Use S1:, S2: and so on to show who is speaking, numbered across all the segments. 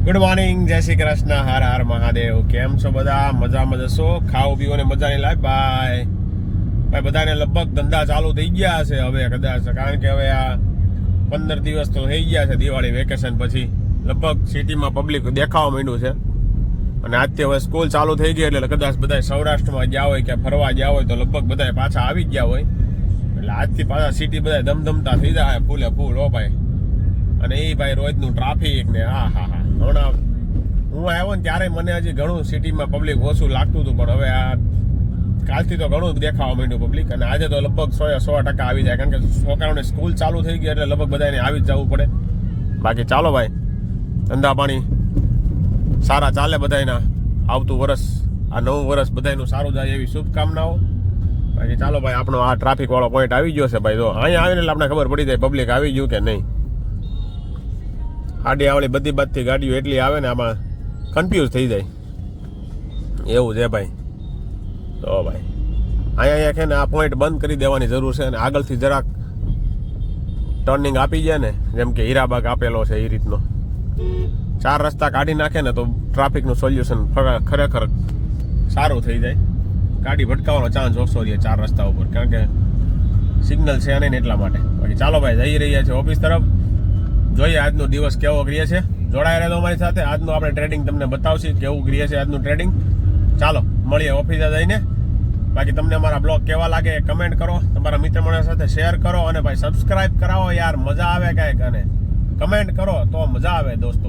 S1: Good morning, જય શ્રી કૃષ્ણ, હર હર મહાદેવ. કેમ છો બધા? મજામાં જશો? ખાઓ પીવો ને મજાની લાઈફ. બાય ભાઈ. બધાને લગભગ ધંધા ચાલુ થઈ ગયા છે હવે કદાચ, કારણ કે હવે આ 15 દિવસ તો થઈ ગયા છે દિવાળી વેકેશન પછી. લગભગ સિટીમાં પબ્લિક દેખાવા માંડ્યું છે અને આજથી હવે સ્કૂલ ચાલુ થઈ ગઈ એટલે કદાચ બધા સૌરાષ્ટ્રમાં ગયા હોય કે ફરવા ગયા હોય તો લગભગ બધા પાછા આવી ગયા હોય. એટલે આજથી પાછા સિટી બધા ધમધમતા થઈ જાય ફૂલે ફૂલ. હો ભાઈ. અને એ ભાઈ રોજનું ટ્રાફિક ને હા. હમણાં હું આવ્યો ને ત્યારે મને હજી ઘણું સિટીમાં પબ્લિક ઓછું લાગતું હતું, પણ હવે આ કાલથી તો ઘણું દેખાવા માંડ્યું પબ્લિક. અને આજે તો લગભગ 100% આવી જાય, કારણ કે છોકરાઓને સ્કૂલ ચાલુ થઈ ગઈ એટલે લગભગ બધાને આવી જ જવું પડે. બાકી ચાલો ભાઈ, ધંધા પાણી સારા ચાલે બધાના. આવતું વર્ષ, આ નવું વર્ષ બધાનું સારું જાય એવી શુભકામનાઓ. બાકી ચાલો ભાઈ, આપણો આ ટ્રાફિક વાળો પોઈન્ટ આવી ગયો છે ભાઈ. તો અહીંયા આવીને એટલે આપણે ખબર પડી જાય પબ્લિક આવી ગયું કે નહીં. આડી આવડી બધી બાજુથી ગાડીઓ એટલી આવે ને આમાં કન્ફ્યુઝ થઈ જાય એવું છે ભાઈ. તો ભાઈ અહીંયા છે ને આ પોઈન્ટ બંધ કરી દેવાની જરૂર છે અને આગળથી જરાક ટર્નિંગ આપી જાય ને, જેમ કે હીરાબાગ આપેલો છે એ રીતનો 4 રસ્તા કાઢી નાખે ને તો ટ્રાફિકનું સોલ્યુશન ખરેખર સારું થઈ જાય. ગાડી ભટકાવાનો ચાન્સ ઓછો રહે 4 રસ્તા ઉપર, કારણ કે સિગ્નલ છે નહીં એટલા માટે. બાકી ચાલો ભાઈ, જઈ રહ્યા છે ઓફિસ તરફ. જોઈએ આજનો દિવસ કેવો કરીએ છે. જોડાયા રહેતો અમારી સાથે. આજનું આપણે ટ્રેડિંગ તમને બતાવશું કેવું કરીએ છે આજનું ટ્રેડિંગ. ચાલો મળીએ ઓફિસે જઈને. બાકી તમને અમારા બ્લોગ કેવા લાગે એ કમેન્ટ કરો, તમારા મિત્ર મંડળ સાથે શેર કરો અને ભાઈ સબસ્ક્રાઇબ કરાવો યાર, મજા આવે કાંઈક. અને કમેન્ટ કરો તો મજા આવે દોસ્તો.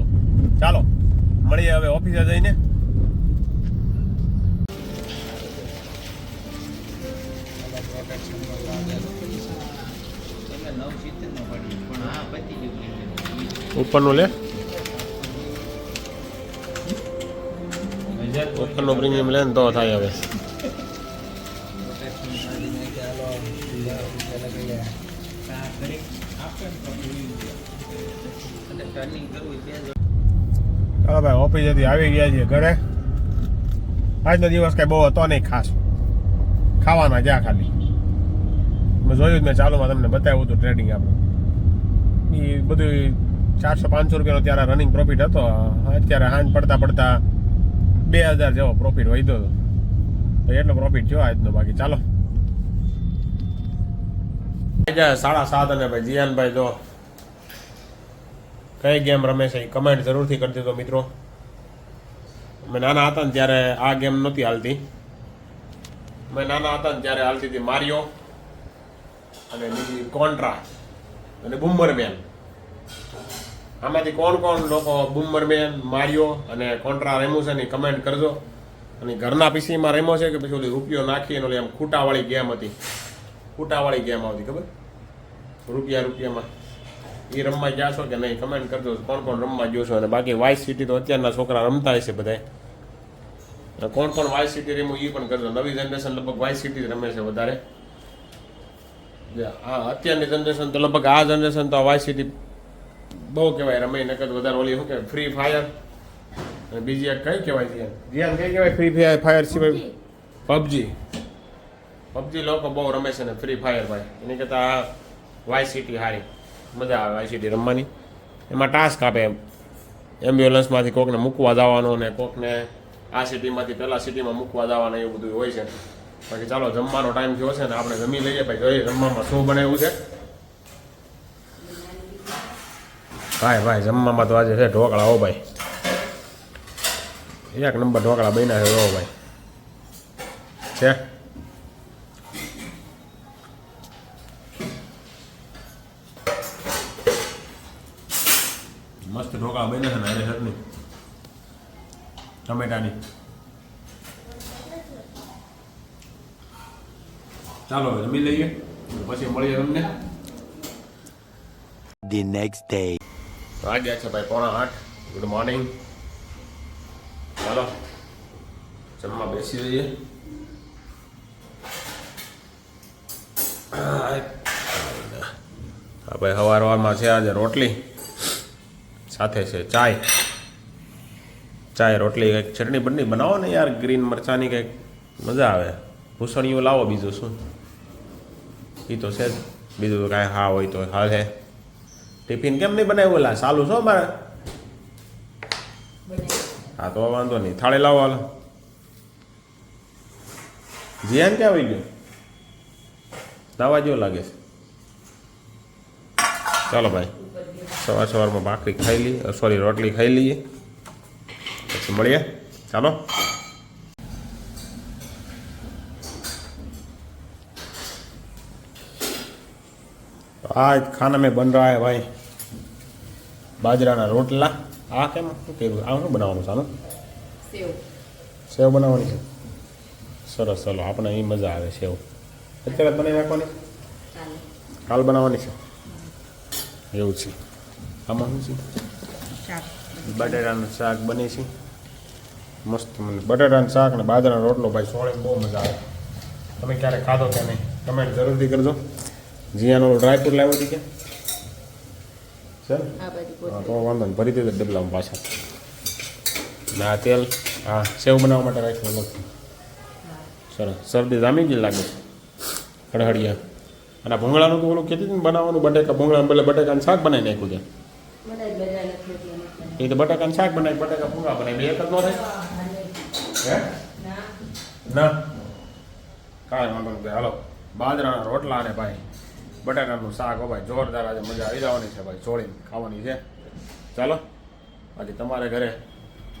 S1: ચાલો મળીએ હવે ઓફિસે જઈને. ઉપરનું લે, ઉપરનું પ્રીમિયમ લે ને તો થાય હવે. ચાલો ભાઈ, ઓફિસેથી આવી ગયા છીએ ઘરે. આજનો દિવસ કઈ બહુ હતો નહીં ખાસ. ખાવાના જ્યાં ખાલી મેં જોયું જ, મેં ચાલુમાં તમને બતાવ્યું હતું ટ્રેડિંગ આપણું. એ બધું 400-500 રૂપિયાનો ત્યારે રનિંગ પ્રોફિટ હતો. અત્યારે હાંજ પડતા 2000 જેવો પ્રોફિટ વધ્યો હતો. તો એટલો પ્રોફિટ થયો આજનો. બાકી ચાલો 7:30 અને ભાઈ જીયાનભાઈ જો કઈ ગેમ રમે છે એ કમેન્ટ જરૂરથી કરી દેજો મિત્રો. અમે નાના હતા ને ત્યારે આ ગેમ નહોતી હાલતી. અમે નાના હતા ને ત્યારે હાલતી હતી મારિયો અને બીજી કોન્ટ્રા અને બુમરમેન. આમાંથી કોણ લોકો બુમરમેન, મારિયો અને કોન્ટ્રા રમ્યું છે ને કમેન્ટ કરજો. અને ઘરના પીસીમાં રમ્યો છે કે પછી ઓલી રૂપિયો નાખી અને ઓલી આમ ખૂટાવાળી ગેમ હતી. ખૂટાવાળી ગેમ આવતી ખબર, રૂપિયામાં. એ રમવા ગયા છો કે નહીં કમેન્ટ કરજો. કોણ રમવા ગયો છો. અને બાકી વાઇસ સિટી તો અત્યારના છોકરા રમતા હશે બધા. કોણ વાઇસ સિટી રમ્યું એ પણ કરજો. નવી જનરેશન લગભગ વાઇસ સિટી રમે છે વધારે. અત્યારની જનરેશન તો લગભગ આ જનરેશન તો વાઇસ સિટી બહુ કહેવાય રમે. નકર વધારે ઓલી શું કહેવાય ફ્રી ફાયર અને બીજી એક કઈ કહેવાય છે જીયાન, કઈ કહેવાય ફ્રી ફાયર સિવાય પબજી લોકો બહુ રમે છે ને ફ્રી ફાયર ભાઈ. એની કરતાં આ વાઇસ સિટી સારી, મજા આવે વાઇસ સિટી રમવાની. એમાં ટાસ્ક આપે, એમ્બ્યુલન્સમાંથી કોકને મૂકવા જવાનો ને કોકને આ સિટીમાંથી પેલા સિટીમાં મૂકવા જવાના એવું બધું હોય છે. બાકી ચાલો જમવાનો ટાઈમ થયો છે ને આપણે જમી લઈએ ભાઈ. જોઈએ જમવામાં શું બનાવ્યું છે. ભાઈ જમવામાં તો આજે છે ઢોકળા. હો ભાઈ, 1 નંબર ઢોકળા બન્યા છે. હો ભાઈ છે મસ્ત ઢોકળા બન્યા છે ને અરે ચટણી ટમેટાની. ચાલો જમી લઈએ પછી મળીએ તમને
S2: the next day.
S1: વાગ્યા છે ભાઈ 7:45. Good morning. ચાલો જમવા બેસી જઈએ. હા ભાઈ, સવારમાં છે આજે રોટલી સાથે છે ચાય રોટલી. કંઈક ચટણી બટણી બનાવો ને યાર, ગ્રીન મરચાંની કંઈક મજા આવે. ભૂસણીયું લાવો, બીજું શું. એ તો છે જ, બીજું કાંઈ હા હોય તો હાલ હે. ટિફિન કેમ નહીં બનાવ્યું? લા સાલું છો મારે હા તો વાંધો નહીં, થાળી લાવો હાલો. જીયાન ક્યાં આવી ગયો? નાવા જેવો લાગે છે. ચાલો ભાઈ, સવારમાં ભાખરી ખાઈ લઈએ, સોરી રોટલી ખાઈ લઈએ, પછી મળીએ. ચાલો. आज खाना में बन रहा है भाई बाजराना रोटला. आ केम શું કર્યું? આ શું બનાવવાનું સાનું? સેવ બનાવવાની છે. સરસ, ચલો આપણે એ મજા આવે સેવ. અત્યારે બનાવી નાખવાની, કાલ બનાવવાની છે એવું છે. આમાં શું છે? બટાટાનું શાક બને છે મસ્ત. મને બટાટાનું શાક ને બાજરાનો રોટલો ભાઈ સોળે બહુ મજા આવે. તમે ક્યારે ખાધો કે નહીં કમેન્ટ જરૂરથી કરજો. જીયાનો ડ્રાયફ્રૂટ લાવ્યો હતી કે સર? હા તો વાંધો નહીં, ભરી દીધું ડબલામાં પાછા. ના તેલ હા સેવ બનાવવા માટે રાખ્યું નથી. સરસ, શરદી જામી ગઈ લાગે છે હળહળિયા. અને ભૂંગળાનું તો ઓલું કહેતી હતી ને બનાવવાનું, બટેકા ભૂંગળા બદલે બટેકાનું શાક બનાવી નાખ્યું છે. એ તો બટાકાનું શાક બનાવી, બટાકા ભૂંગળા બનાવી, બે એક જ ન થાય હે? ના કાંઈ વાંધો નહીં. હાલો, બાજરાના રોટલા અને ભાઈ બટાકાનું શાક હો ભાઈ જોરદાર. આજે મજા આવી જવાની છે ભાઈ, ચોળીને ખાવાની છે. ચાલો, બાકી તમારે ઘરે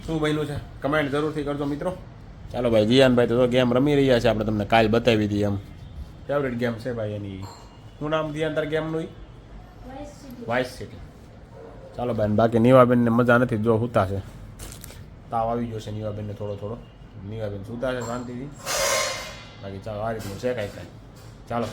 S1: શું બન્યું છે કમેન્ટ જરૂરથી કરજો મિત્રો. ચાલો ભાઈ, જીયાનભાઈ તો ગેમ રમી રહ્યા છે, આપણે તમને કાલ બતાવી હતી એમ. ફેવરેટ ગેમ છે ભાઈ એની. શું નામ જીયાન તાર ગેમનું? Vice city. ચાલો ભાઈ, બાકી નીવાબેનને મજા નથી, જો સૂતા છે, તાવ આવી ગયો છે નીવાબેનને થોડો થોડો. નીવાબેન સૂતા છે શાંતિથી. બાકી ચાલો આ રીતનું છે કાંઈ ચાલો.